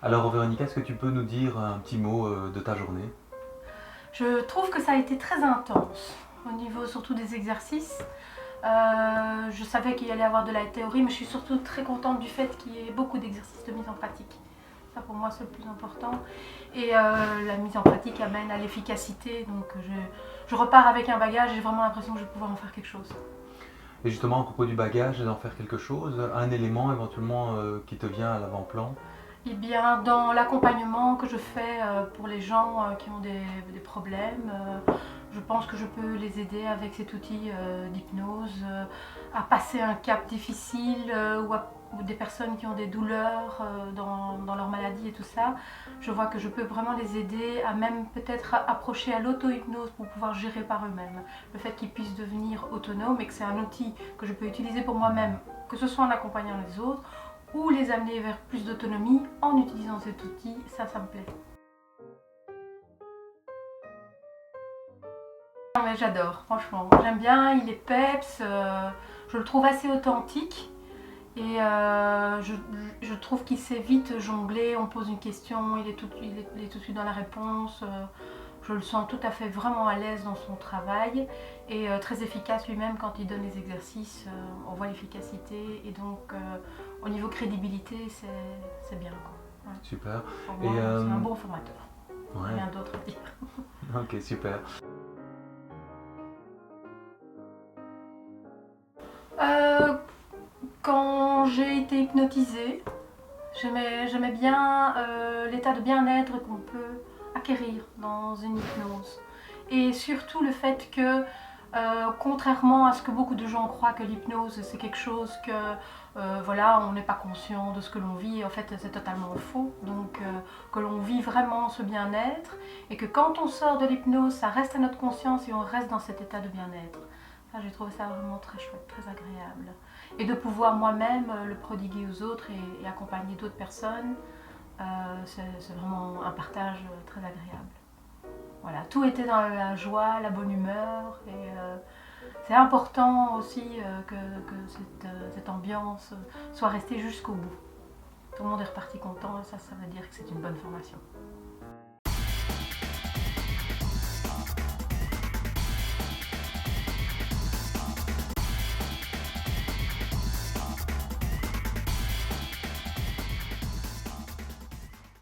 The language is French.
Alors Véronica, est-ce que tu peux nous dire un petit mot de ta journée? Je trouve que ça a été très intense, au niveau surtout des exercices. Je savais qu'il y allait y avoir de la théorie, mais je suis surtout très contente du fait qu'il y ait beaucoup d'exercices de mise en pratique. Ça pour moi c'est le plus important. Et la mise en pratique amène à l'efficacité, donc je repars avec un bagage, j'ai vraiment l'impression que je vais pouvoir en faire quelque chose. Et justement, à propos du bagage et d'en faire quelque chose, un élément éventuellement qui te vient à l'avant-plan? Eh bien, dans l'accompagnement que je fais pour les gens qui ont des problèmes, je pense que je peux les aider avec cet outil d'hypnose à passer un cap difficile ou des personnes qui ont des douleurs dans leur maladie et tout ça. Je vois que je peux vraiment les aider à même peut-être approcher à l'auto-hypnose pour pouvoir gérer par eux-mêmes. Le fait qu'ils puissent devenir autonomes et que c'est un outil que je peux utiliser pour moi-même, que ce soit en accompagnant les autres ou les amener vers plus d'autonomie en utilisant cet outil, ça me plaît. Non, mais j'adore, franchement. J'aime bien, il est peps, je le trouve assez authentique et je trouve qu'il sait vite jongler. On pose une question, il est tout de suite dans la réponse. Je le sens tout à fait vraiment à l'aise dans son travail et très efficace lui-même quand il donne les exercices. On voit l'efficacité et donc au niveau crédibilité, c'est bien, quoi. Ouais. Super. Pour Et moi, c'est un bon formateur. ouais, Rien d'autre à dire. ok, super. Euh, Quand j'ai été hypnotisée, j'aimais bien l'état de bien-être qu'on peut acquérir dans une hypnose. Et surtout le fait que, contrairement à ce que beaucoup de gens croient que l'hypnose c'est quelque chose que voilà, on n'est pas conscient de ce que l'on vit, en fait c'est totalement faux. Donc que l'on vit vraiment ce bien-être et que quand on sort de l'hypnose, ça reste à notre conscience et on reste dans cet état de bien-être. Ça, j'ai trouvé ça vraiment très chouette, très agréable. Et de pouvoir moi-même le prodiguer aux autres et accompagner d'autres personnes, c'est vraiment un partage très agréable. Voilà, tout était dans la joie, la bonne humeur et c'est important aussi que cette ambiance soit restée jusqu'au bout. Tout le monde est reparti content et ça veut dire que c'est une bonne formation.